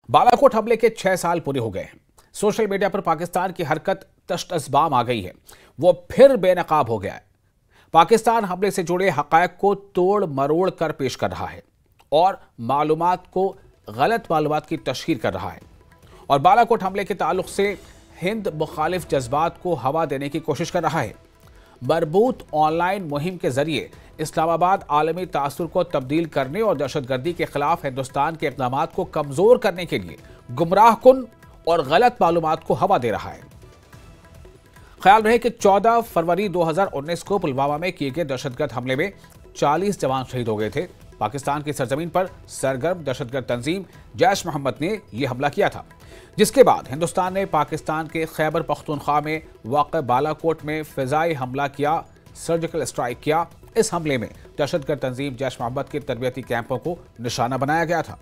बालाकोट हमले के 6 साल पूरे हो गए हैं। सोशल मीडिया पर पाकिस्तान की हरकत तश्तअज़बाम आ गई है। वो फिर बेनकाब हो गया है। पाकिस्तान हमले से जुड़े हक़ाइक़ को तोड़ मरोड़ कर पेश कर रहा है और मालूमात को गलत मालूमात की तशहीर कर रहा है और बालाकोट हमले के ताल्लुक से हिंद मुखालिफ जज्बात को हवा देने की कोशिश कर रहा है। मरबूत ऑनलाइन मुहिम के जरिए इस्लामाबाद आलमी तासुर को तब्दील करने और दहशतगर्दी के खिलाफ हिंदुस्तान के इक़दाम को कमज़ोर करने के लिए गुमराह कुन और गलत मालूमात को हवा दे रहा है। ख्याल रहे कि 14 फरवरी 2019 को पुलवामा में किए गए दहशतगर्द हमले में 40 जवान शहीद हो गए थे। पाकिस्तान की सरजमीन पर सरगर्म दहशतगर्द तंजीम जैश मोहम्मद ने यह हमला किया था, जिसके बाद हिंदुस्तान ने पाकिस्तान के खैबर पख्तूनख्वा में वाक़ बालाकोट में फ़िज़ाई हमला किया, सर्जिकल स्ट्राइक किया। इस हमले में दहशतगर्द तंजीम जैश मोहम्मद के तरबियती कैंपों को निशाना बनाया गया था।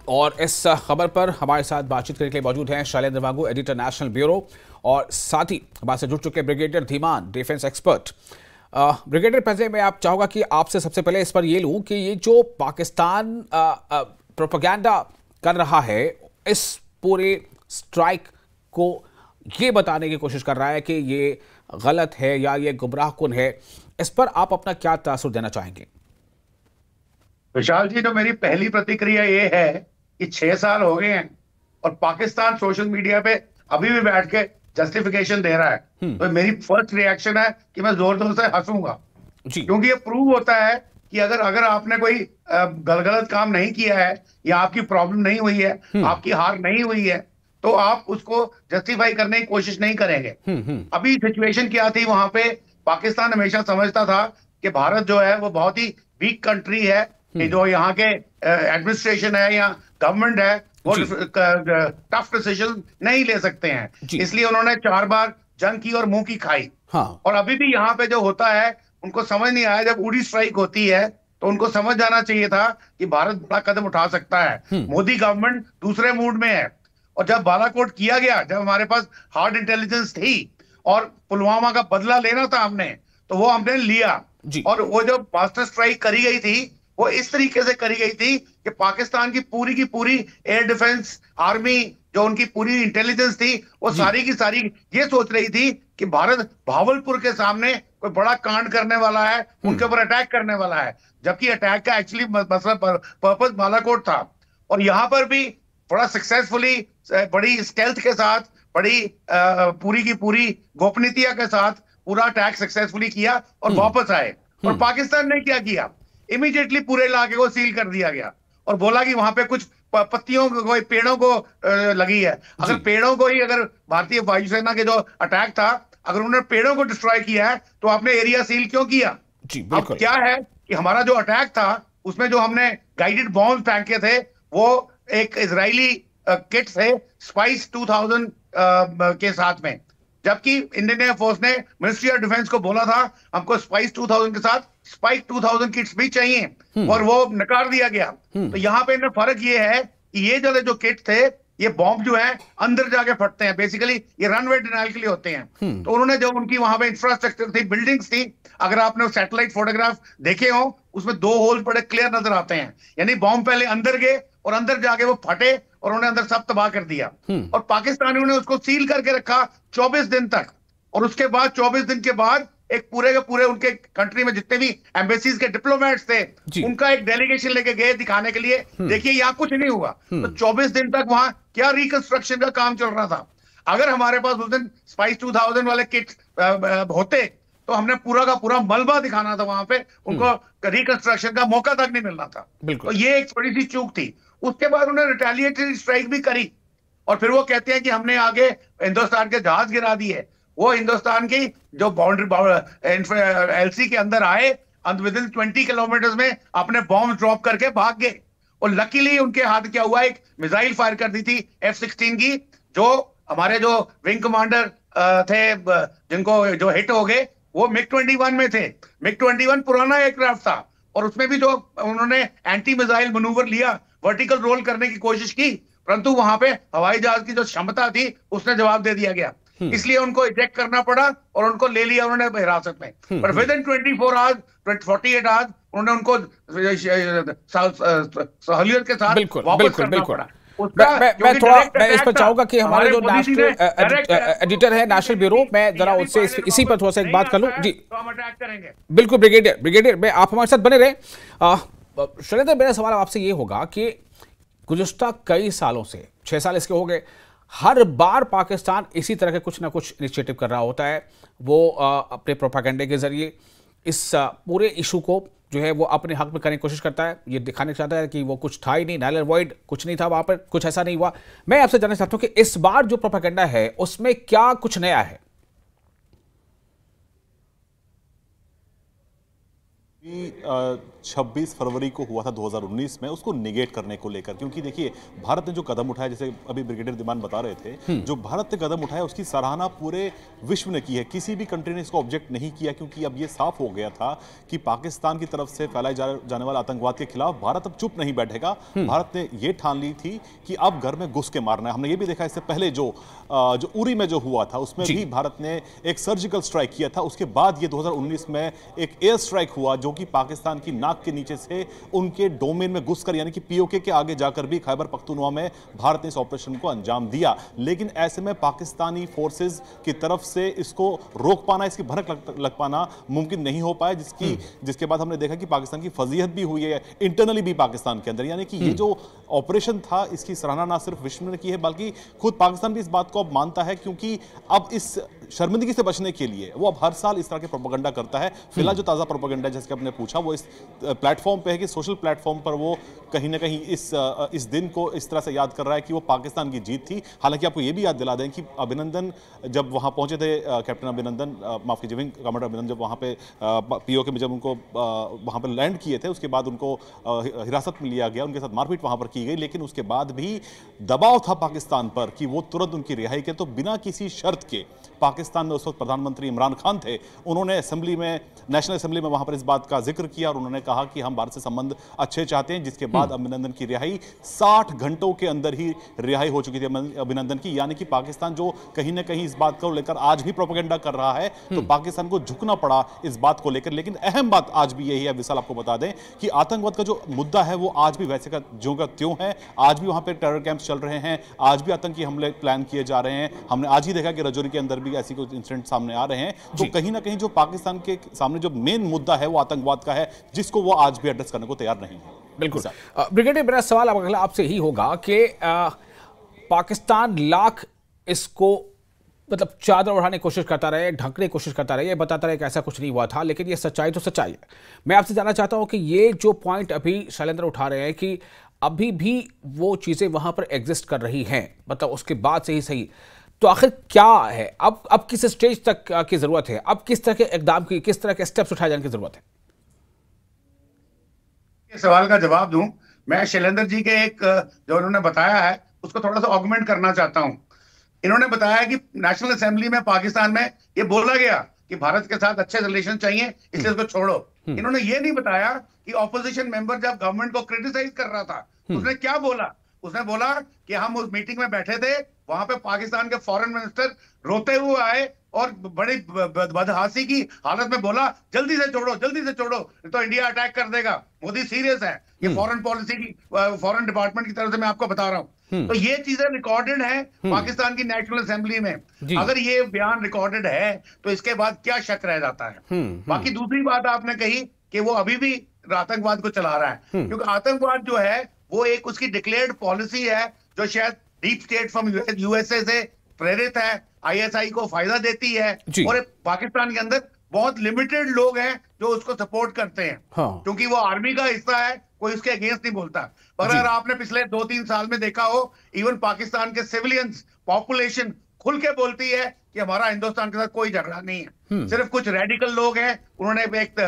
और इस खबर पर हमारे साथ बातचीत करने के लिए मौजूद हैं शैलेंद्र वांगू, एडिटर नेशनल ब्यूरो, और साथ ही हमारे से जुड़ चुके brigadier Dhiman, defence expert. Brigadier, पहले मैं आप चाहूँगा कि आपसे सबसे पहले इस पर ये लूँ कि ये जो पाकिस्तान प्रोपेगेंडा कर रहा है, इस पूरे स्ट्राइक को ये बताने की कोशिश कर रहा है कि ये गलत है या ये गुमराह कुन है, इस पर आप अपना क्या तासुर देना चाहेंगे? विशाल जी, तो मेरी पहली प्रतिक्रिया ये है कि 6 साल हो गए हैं और पाकिस्तान सोशल मीडिया पे अभी भी बैठ के जस्टिफिकेशन दे रहा है। तो मेरी फर्स्ट रिएक्शन है कि मैं जोर जोर से हंसूंगा, क्योंकि ये प्रूव होता है कि अगर आपने कोई गलत काम नहीं किया है या आपकी प्रॉब्लम नहीं हुई है, आपकी हार नहीं हुई है, तो आप उसको जस्टिफाई करने की कोशिश नहीं करेंगे। अभी सिचुएशन क्या थी वहां पे? पाकिस्तान हमेशा समझता था कि भारत जो है वो बहुत ही वीक कंट्री है, कि जो यहाँ के एडमिनिस्ट्रेशन है या गवर्नमेंट है वो टफ डिसीजन नहीं ले सकते हैं, इसलिए उन्होंने 4 बार जंग की और मुंह की खाई। और अभी भी यहाँ पे जो होता है उनको समझ नहीं आया। जब उड़ी स्ट्राइक होती है तो उनको समझ जाना चाहिए था कि भारत बड़ा कदम उठा सकता है। मोदी गवर्नमेंट दूसरे मूड में है, और जब बालाकोट किया गया, जब हमारे पास हार्ड इंटेलिजेंस थी और पुलवामा का बदला लेना था हमने, तो वो हमने लिया। और वो जो मास्टर स्ट्राइक करी गई थी वो इस तरीके से करी गई थी कि पाकिस्तान की पूरी एयर डिफेंस आर्मी, जो उनकी पूरी इंटेलिजेंस थी, वो सारी की सारी ये सोच रही थी कि भारत भावलपुर के सामने कोई बड़ा कांड करने वाला है, उनके ऊपर अटैक करने वाला है, जबकि अटैक का एक्चुअली पर्पस बालाकोट था। और यहाँ पर भी बड़ा सक्सेसफुली, बड़ी स्टेल्थ के साथ, बड़ी पूरी की पूरी गोपनीयता के साथ पूरा अटैक सक्सेसफुली किया और वापस आए। और पाकिस्तान ने क्या किया? इमीडिएटली पूरे इलाके को सील कर दिया गया और बोला कि वहां पे कुछ पत्तियों को, पेड़ों को लगी है। अगर पेड़ों को ही, अगर भारतीय वायुसेना के जो अटैक था, अगर उन्होंने पेड़ों को डिस्ट्रॉय किया है तो आपने एरिया सील क्यों किया? अब क्या है कि हमारा जो अटैक था उसमें जो हमने गाइडेड बॉम्ब फेंके थे वो एक इजरायली किट से स्पाइस 2000 के साथ में, जबकि इंडियन एयरफोर्स ने मिनिस्ट्री ऑफ डिफेंस को बोला था हमको स्पाइस 2000 के साथ स्पाइक 2000 किट्स भी चाहिए, और वो नकार दिया गया। तो यहाँ पे इनमें फर्क ये है कि ये जो किट थे, ये बॉम्ब जो है अंदर जाके फटते हैं, बेसिकली ये रनवे डिनाइल के लिए होते हैं। तो उन्होंने जो उनकी वहां पे इंफ्रास्ट्रक्चर थी, बिल्डिंग्स थी, अगर आपने सैटेलाइट फोटोग्राफ देखे हो उसमें 2 होल बड़े क्लियर नजर आते हैं, यानी बॉम्ब पहले अंदर गए और अंदर जाके वो फटे और उन्होंने अंदर सब तबाह कर दिया। और पाकिस्तानियों ने उसको सील करके रखा 24 दिन तक, और उसके बाद 24 दिन के बाद एक पूरे के पूरे उनके कंट्री में जितने भी एम्बेसीज के डिप्लोमेट्स थे, उनका एक डेलीगेशन लेके गए दिखाने के लिए, देखिए यहाँ कुछ नहीं हुआ। तो 24 दिन तक वहां क्या रिकंस्ट्रक्शन का काम चल रहा था? अगर हमारे पास उस दिन स्पाइस 2000 वाले किट होते तो हमने पूरा का पूरा मलबा दिखाना था वहां पे, उनको रिकंस्ट्रक्शन का मौका तक नहीं मिलना था। तो ये एक थोड़ी सी चूक थी। उसके बाद उन्होंने रिटेलिएटरी स्ट्राइक भी करी, और फिर वो कहते हैं कि हमने आगे हिंदुस्तान के जहाज गिरा दिए। वो हिंदुस्तान की जो बाउंड्री एलसी के अंदर आए, विद इन 20 किलोमीटर में अपने बॉम्ब ड्रॉप करके भाग गए। और लकीली उनके हाथ क्या हुआ, एक मिसाइल फायर कर दी थी F-16 की, जो हमारे जो विंग कमांडर थे जिनको जो हिट हो गए, वो MiG-21 में थे। MiG-21 पुराना एयरक्राफ्ट था, और उसमें भी जो उन्होंने एंटी मिसाइल मनूवर लिया, वर्टिकल रोल करने की कोशिश की, परंतु वहां पे हवाई जहाज की जो क्षमता थी उसने जवाब दे दिया गया। इसलिए उनको इजेक्ट करना पड़ा और उनको ले लिया उन्होंने हिरासत में। पर विद इन 24 आवर्स 48 आवर्स उन्होंने उनको सहूलियत के साथ बिल्कुल वापस बिल्कुल करना बिल्कुल पड़ा। मैं थोड़ा मैं इस पर चाहूंगा कि हमारे जो नेशनल एडिटर है नेशनल ब्यूरो, मैं जरा उससे इसी पर थोड़ा सा एक बात कर लूं जी। तो हम अटैक करेंगे। बिल्कुल ब्रिगेडियर मैं आप हमारे साथ बने रहे। शैलेंद्र, मेरा सवाल आपसे ये होगा कि गुज़िश्ता कई सालों से 6 साल इसके हो गए, हर बार पाकिस्तान इसी तरह के कुछ ना कुछ इनिशिएटिव कर रहा होता है। वो अपने प्रोपेगेंडे के जरिए इस पूरे इशू को जो है वो अपने हक में करने की कोशिश करता है, ये दिखाने चाहता है कि वो कुछ था ही नहीं, नल एंड वॉइड, कुछ नहीं था वहां पर, कुछ ऐसा नहीं हुआ। मैं आपसे जानना चाहता हूं कि इस बार जो प्रोपेगेंडा है उसमें क्या कुछ नया है? 26 फरवरी को हुआ था 2019 में, उसको निगेट करने को लेकर, क्योंकि देखिए भारत ने जो कदम उठाया, जैसे अभी ब्रिगेडियर दिमान बता रहे थे, जो भारत ने कदम उठाया उसकी सराहना पूरे विश्व ने की है। किसी भी कंट्री ने इसको ऑब्जेक्ट नहीं किया, क्योंकि अब ये साफ हो गया था कि पाकिस्तान की तरफ से फैलाए जाने वाले आतंकवाद के खिलाफ भारत अब चुप नहीं बैठेगा। भारत ने यह ठान ली थी कि अब घर में घुस के मारना है। हमने ये भी देखा इससे पहले जो उरी में जो हुआ था उसमें भी भारत ने एक सर्जिकल स्ट्राइक किया था। उसके बाद ये 2019 में एक एयर स्ट्राइक हुआ जो कि पाकिस्तान की नाक के नीचे से उनके डोमेन में घुसकर, यानी कि पीओके के आगे जाकर भी खैबर पख्तूनख्वा में भारत ने इस ऑपरेशन को अंजाम दिया। लेकिन ऐसे में पाकिस्तानी फोर्सेस की तरफ से इसको रोक पाना, इसकी भनक लग पाना मुमकिन नहीं हो पाया, जिसके बाद हमने देखा कि पाकिस्तान की फजीहत भी हुई है इंटरनली भी पाकिस्तान के अंदर। यानी कि ये जो ऑपरेशन था इसकी सराहना ना सिर्फ विश्व ने की है बल्कि खुद पाकिस्तान भी इस बात को अब मानता है, क्योंकि अब इस शर्मिंदगी से बचने के लिए वो अब हर साल इस तरह के प्रोपेगेंडा करता है। फिलहाल जो ताजा प्रोपेगेंडा जैसे आपने पूछा वो इस प्लेटफॉर्म पे है कि सोशल प्लेटफॉर्म पर वो कहीं ना कहीं इस दिन को इस तरह से याद कर रहा है कि वो पाकिस्तान की जीत थी। हालांकि आपको ये भी याद दिला दें कि अभिनंदन जब वहां पहुंचे थे, कैप्टन अभिनंदन, माफ कीजिए, विंग कमांडर अभिनंदन, जब वहां पे पीओके में जब उनको वहां पर लैंड किए थे, उसके बाद उनको हिरासत में लिया गया, उनके साथ मारपीट वहां पर की गई। लेकिन उसके बाद भी दबाव था पाकिस्तान पर कि वो तुरंत उनकी रिहाई के, तो बिना किसी शर्त के पाकिस्तान में उस वक्त प्रधानमंत्री इमरान खान थे, उन्होंने असेंबली में, नेशनल असेंबली में वहां पर इस बात का जिक्र किया और उन्होंने कहा कि हम भारत से संबंध अच्छे चाहते हैं। जिसके बाद अभिनंदन की रिहाई 60 घंटों के अंदर ही रिहाई हो चुकी थी अभिनंदन की। यानी कि पाकिस्तान जो कहीं ना कहीं इस बात को लेकर आज भी प्रोपेगेंडा कर रहा है, तो पाकिस्तान को झुकना पड़ा इस बात को लेकर। लेकिन अहम बात आज भी यही है, विशाल आपको बता दें कि आतंकवाद का जो मुद्दा है वो आज भी वैसे का ज्यों का त्यों है। आज भी वहां पर टेरर कैंप्स चल रहे हैं, आज भी आतंकी हमले प्लान किए जा रहे हैं। हमने आज ही देखा कि रजौरी के अंदर भी ऐसी कुछ इंसिडेंट सामने आ रहे हैं। तो कहीं ना कहीं जो पाकिस्तान के सामने जो मेन मुद्दा है वो आतंकवाद का है, जिसको वो आज भी एड्रेस करने को तैयार नहीं है। बिल्कुल ब्रिगेडियर, मेरा सवाल अब अगला आपसे ही होगा कि पाकिस्तान लाख इसको मतलब चादर ओढ़ाने की कोशिश करता रहे, ढकने की कोशिश करता रहे, ये बताता रहे कि ऐसा कुछ नहीं हुआ था, लेकिन ये सच्चाई तो सच्चाई है। मैं आपसे जानना चाहता हूं कि ये जो पॉइंट अभी शैलेंद्र उठा रहे हैं कि अभी भी वो चीजें वहां पर एग्जिस्ट कर रही हैं, मतलब उसके बाद से ही सही, तो आखिर क्या है? अब किस स्टेज तक की जरूरत है? अब किस तरह के इकदाम की, किस तरह के स्टेप्स उठाए जाने की जरूरत है? सवाल का जवाब दूं, मैं शैलेंद्र जी के एक जो उन्होंने बताया है उसको थोड़ा सा ऑगमेंट करना चाहता हूं। इन्होंने बताया कि नेशनल असेंबली में पाकिस्तान में ये बोला गया कि भारत के साथ अच्छे रिलेशन चाहिए, इसलिए उसको छोड़ो। इन्होंने ये नहीं बताया कि ऑपोजिशन मेंबर जब गवर्नमेंट को क्रिटिसाइज कर रहा था उसने क्या बोला। उसने बोला कि हम उस मीटिंग में बैठे थे, वहां पे पाकिस्तान के फॉरेन मिनिस्टर रोते हुए आए और बड़ी बदहासी की हालत में बोला जल्दी से छोड़ो, जल्दी से छोड़ो, तो इंडिया अटैक कर देगा, मोदी सीरियस है। ये फॉरेन पॉलिसी की, फॉरेन डिपार्टमेंट की तरफ से मैं आपको बता रहा हूं। तो ये चीजें रिकॉर्डेड है पाकिस्तान की नेशनल असेंबली में। अगर ये बयान रिकॉर्डेड है तो इसके बाद क्या शक रह जाता है। बाकी दूसरी बात आपने कही कि वो अभी भी आतंकवाद को चला रहा है, क्योंकि आतंकवाद जो है वो एक उसकी डिक्लेयर्ड पॉलिसी है जो शायद डीप स्टेट फ्रॉम यूएसए से प्रेरित है, आईएसआई को फायदा देती है, और पाकिस्तान के अंदर बहुत लिमिटेड लोग हैं जो उसको सपोर्ट करते हैं। क्योंकि वो आर्मी का हिस्सा है, कोई उसके अगेंस्ट नहीं बोलता। पर अगर आपने पिछले 2-3 साल में देखा हो, इवन पाकिस्तान के सिविलियंस पॉपुलेशन खुल के बोलती है कि हमारा हिंदुस्तान के साथ कोई झगड़ा नहीं है, सिर्फ कुछ रेडिकल लोग हैं, उन्होंने एक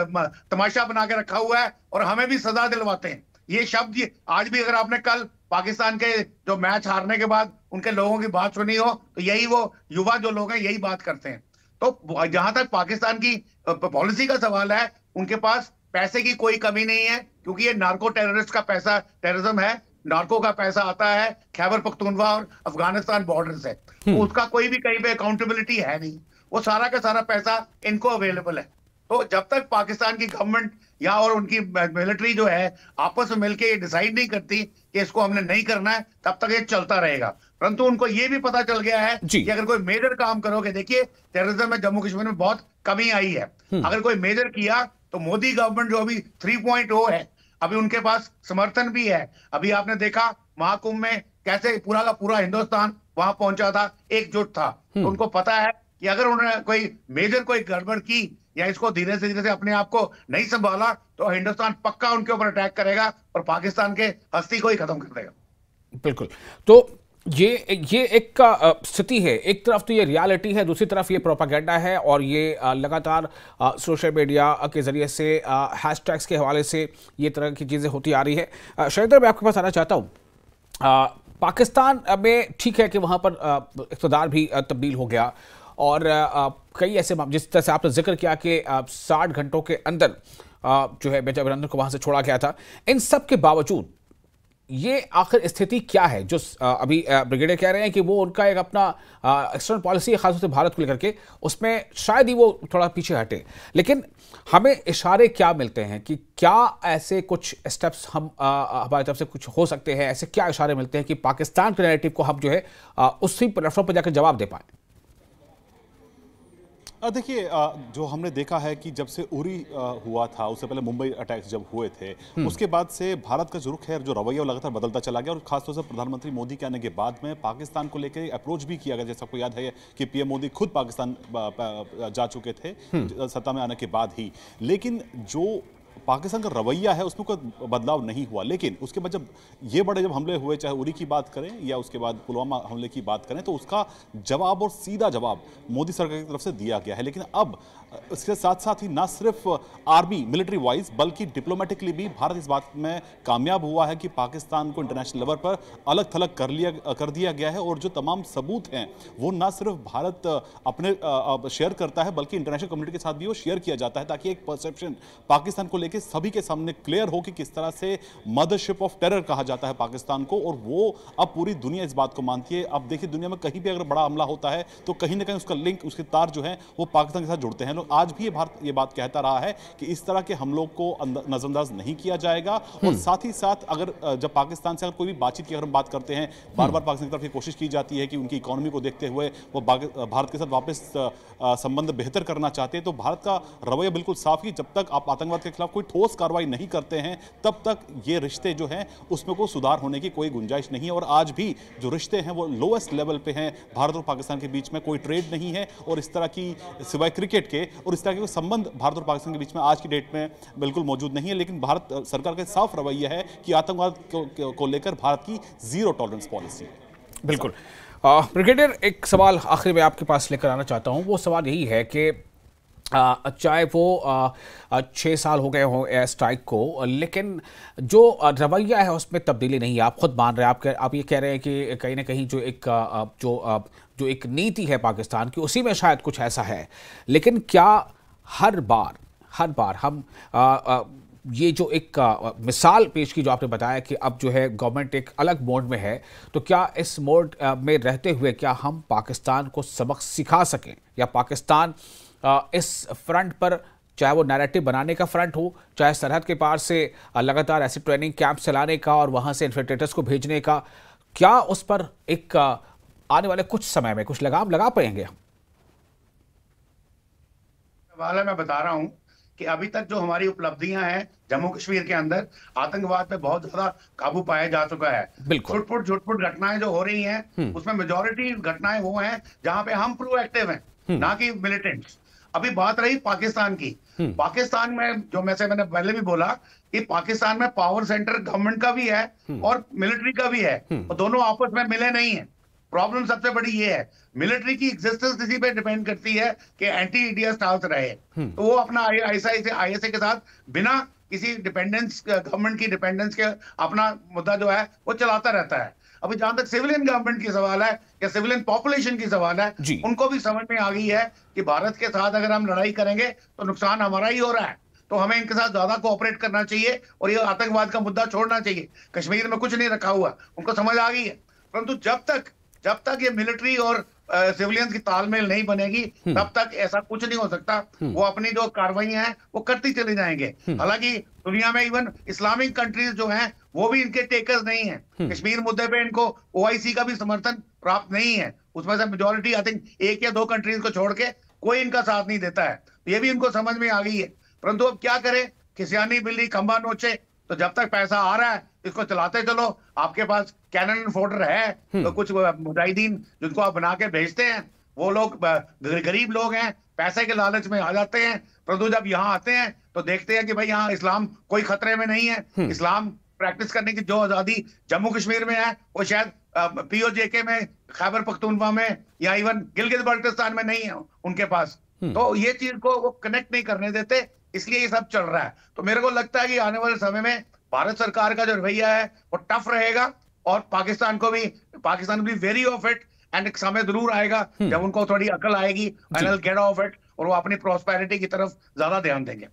तमाशा बना के रखा हुआ है और हमें भी सजा दिलवाते हैं। ये शब्द आज भी, अगर आपने कल पाकिस्तान के जो मैच हारने के बाद उनके लोगों की बात सुनी हो, तो यही वो युवा जो लोग हैं यही बात करते हैं। तो जहां तक पाकिस्तान की पॉलिसी का सवाल है, उनके पास पैसे की कोई कमी नहीं है, क्योंकि ये नार्को टेररिस्ट का पैसा टेररिज्म है, नार्को का पैसा आता है खैबर पख्तूनख्वा और अफगानिस्तान बॉर्डर से, तो उसका कोई भी कहीं पे अकाउंटेबिलिटी है नहीं। वो सारा का सारा पैसा इनको अवेलेबल है। तो जब तक पाकिस्तान की गवर्नमेंट या और उनकी मिलिट्री जो है आपस में मिलकर ये डिसाइड नहीं करती कि इसको हमने नहीं करना है, तब तक ये चलता रहेगा। परंतु उनको ये भी पता चल गया है कि अगर कोई मेजर काम करोगे, देखिए टेररिज्म में जम्मू कश्मीर में बहुत कमी आई है। अगर कोई मेजर किया तो मोदी गवर्नमेंट जो अभी 3.0 है, अभी उनके पास समर्थन भी है। अभी आपने देखा महाकुंभ में कैसे पूरा का पूरा हिंदुस्तान वहां पहुंचा था, एकजुट था। तो उनको पता है कि अगर उन्होंने कोई मेजर कोई गड़बड़ की या इसको धीरे से अपने आप को नहीं संभाला तो हिंदुस्तान पक्का उनके ऊपर अटैक करेगा और पाकिस्तान के हस्ती को ही खत्म कर देगा। बिल्कुल। तो ये एक स्थिति है, एक तरफ तो ये रियलिटी है, दूसरी तरफ ये प्रोपागेंडा है, और ये लगातार सोशल मीडिया के जरिए से हैशटैग्स के हवाले से ये तरह की चीज़ें होती आ रही है। शहीदर, मैं आपके पास आना चाहता हूँ। पाकिस्तान में ठीक है कि वहाँ पर इक़्तिदार भी तब्दील हो गया, और कई ऐसे जिस तरह से आपने जिक्र किया कि 60 घंटों के अंदर जो है मेजर अभिनंदन को वहाँ से छोड़ा गया था। इन सब के बावजूद ये आखिर स्थिति क्या है जो अभी ब्रिगेडियर कह रहे हैं कि वो उनका एक अपना एक्सटर्नल पॉलिसी है, खासतौर से भारत को लेकर के, उसमें शायद ही वो थोड़ा पीछे हटे, लेकिन हमें इशारे क्या मिलते हैं कि क्या ऐसे कुछ स्टेप्स हम हमारी तरफ से कुछ हो सकते हैं? ऐसे क्या इशारे मिलते हैं कि पाकिस्तान के नैरेटिव को हम जो है उसी प्लेटफॉर्म पर जाकर जवाब दे पाए? देखिए, जो हमने देखा है कि जब से उरी हुआ था, उससे पहले मुंबई अटैक्स जब हुए थे, उसके बाद से भारत का जो रुख है, जो रवैया लगातार बदलता चला गया। और खासतौर से प्रधानमंत्री मोदी के आने के बाद में पाकिस्तान को लेकर अप्रोच भी किया गया। जैसा आपको याद है कि पीएम मोदी खुद पाकिस्तान जा चुके थे सत्ता में आने के बाद ही, लेकिन जो पाकिस्तान का रवैया है उसमें कोई बदलाव नहीं हुआ। लेकिन उसके बाद जब हमले हुए, चाहे उरी की बात करें या उसके बाद पुलवामा हमले की बात करें, तो उसका जवाब और सीधा जवाब मोदी सरकार की तरफ से दिया गया है। लेकिन अब इसके साथ साथ ही ना सिर्फ आर्मी मिलिट्री वाइज बल्कि डिप्लोमेटिकली भी भारत इस बात में कामयाब हुआ है कि पाकिस्तान को इंटरनेशनल लेवल पर अलग थलग कर दिया गया है। और जो तमाम सबूत हैं वो ना सिर्फ भारत अपने शेयर करता है बल्कि इंटरनेशनल कम्युनिटी के साथ भी वो शेयर किया जाता है, ताकि एक परसेप्शन पाकिस्तान को लेकर सभी के सामने क्लियर हो कि किस तरह से मदरशिप ऑफ टेरर कहा जाता है पाकिस्तान को। और वो अब पूरी दुनिया इस बात को मानती है। अब देखिए, दुनिया में कहीं भी अगर बड़ा हमला होता है तो कहीं ना कहीं उसका लिंक, उसके तार जो है वो पाकिस्तान के साथ जुड़ते हैं। लोग आज भी भारत ये बात कहता रहा है कि इस तरह के हमलों को नजरअंदाज नहीं किया जाएगा। और साथ ही साथ अगर जब पाकिस्तान से अगर कोई भी बातचीत की अगर हम बात करते हैं, बार बार पाकिस्तान की तरफ ये कोशिश की जाती है कि उनकी इकोनॉमी को देखते हुए वो भारत के साथ वापस संबंध बेहतर करना चाहते हैं। तो भारत का रवैया बिल्कुल साफ ही, जब तक आप आतंकवाद के खिलाफ कोई ठोस कार्रवाई नहीं करते हैं तब तक ये रिश्ते जो हैं उसमें कोई सुधार होने की कोई गुंजाइश नहीं है। और आज भी जो रिश्ते हैं वो लोएस्ट लेवल पे हैं। भारत और पाकिस्तान के बीच में कोई ट्रेड नहीं है, और इस तरह की सिवाय क्रिकेट के और इस तरह के संबंध भारत और पाकिस्तान के बीच में आज की डेट में बिल्कुल मौजूद नहीं है। लेकिन भारत सरकार का साफ रवैया है कि आतंकवाद को लेकर भारत की जीरो टॉलरेंस पॉलिसी है। बिल्कुल। ब्रिगेडियर, एक सवाल आखिर में आपके पास लेकर आना चाहता हूं। वो सवाल यही है कि चाहे वो 6 साल हो गए हो एयर स्ट्राइक को, लेकिन जो रवैया है उसमें तब्दीली नहीं है। आप खुद मान रहे हैं, आप ये कह रहे हैं कि कहीं ना कहीं जो एक नीति है पाकिस्तान की, उसी में शायद कुछ ऐसा है। लेकिन क्या हर बार हम ये जो एक मिसाल पेश की जो आपने बताया कि अब जो है गवर्नमेंट एक अलग मोड में है, तो क्या इस मोड में रहते हुए क्या हम पाकिस्तान को सबक सिखा सकें, या पाकिस्तान इस फ्रंट पर, चाहे वो नैरेटिव बनाने का फ्रंट हो, चाहे सरहद के पार से लगातार ऐसे ट्रेनिंग कैंप चलाने का और वहां से इन्फिल्ट्रेटर्स को भेजने का, क्या उस पर एक आने वाले कुछ समय में कुछ लगाम लगा पाएंगे हम? सवाल है, मैं बता रहा हूं कि अभी तक जो हमारी उपलब्धियां हैं जम्मू कश्मीर के अंदर, आतंकवाद पे बहुत ज्यादा काबू पाया जा चुका है। छुटपुट घटनाएं जो हो रही हैं उसमें मेजॉरिटी घटनाएं वो हैं जहां पे हम प्रोएक्टिव हैं, ना कि मिलिटेंट्स। अभी बात रही पाकिस्तान की, पाकिस्तान में जो मैंने पहले भी बोला कि पाकिस्तान में पावर सेंटर गवर्नमेंट का भी है और मिलिट्री का भी है, और दोनों आपस में मिले नहीं है। प्रॉब्लम सबसे बड़ी ये है, मिलिट्री की एग्जिस्टेंस इसी पे डिपेंड करती है कि एंटी इंडिया स्टांस रहे, तो वो अपना आईएसआई के साथ बिना किसी डिपेंडेंस, गवर्नमेंट की डिपेंडेंस के अपना मुद्दा जो है वो चलाता रहता है। अभी जहां तक सिविलियन गवर्नमेंट की सवाल है या सिविलियन पॉपुलेशन की सवाल है, उनको भी समझ में आ गई है कि भारत के साथ अगर हम लड़ाई करेंगे तो नुकसान हमारा ही हो रहा है। तो हमें इनके साथ ज्यादा कोऑपरेट करना चाहिए और ये आतंकवाद का मुद्दा छोड़ना चाहिए। कश्मीर में कुछ नहीं रखा हुआ, उनको समझ आ गई है। परंतु जब तक ये मिलिट्री और सिविलियंस की तालमेल नहीं बनेगी तब तक ऐसा कुछ नहीं हो सकता। वो अपनी जो कार्रवाइयां हैं वो करती चले जाएंगे। हालांकि दुनिया में इवन इस्लामिक कंट्रीज जो हैं वो भी इनके टेकर्स नहीं है। कश्मीर मुद्दे पे इनको ओआईसी का भी समर्थन प्राप्त नहीं है। उसमें से मेजोरिटी आई थिंक 1 या 2 कंट्रीज को छोड़ के कोई इनका साथ नहीं देता है। तो ये भी इनको समझ में आ गई है। परंतु अब क्या करें, खिसियानी बिल्ली खंबा नोचे। तो जब तक पैसा आ रहा है इसको चलाते चलो। आपके पास कैनन फोल्डर है तो कुछ मुजाहिदीन जिनको आप बना के भेजते हैं वो लोग गरीब लोग हैं, पैसे के लालच में आ जाते हैं। परंतु जब यहाँ आते हैं तो देखते हैं कि भाई यहाँ इस्लाम कोई खतरे में नहीं है। इस्लाम प्रैक्टिस करने की जो आजादी जम्मू कश्मीर में है वो शायद पीओजेके में, खैबर पख्तूनख्वा में या इवन गिलगित बाल्टिस्तान में नहीं है उनके पास। तो ये चीज को वो कनेक्ट नहीं करने देते, इसलिए ये सब चल रहा है। तो मेरे को लगता है कि आने वाले समय में भारत सरकार का जो रवैया है वो टफ रहेगा और पाकिस्तान भी वेरी ऑफ इट। एंड एक समय जरूर आएगा जब उनको थोड़ी अकल आएगी, गेट ऑफ इट, और वो अपनी प्रॉस्पेरिटी की तरफ ज्यादा ध्यान देंगे।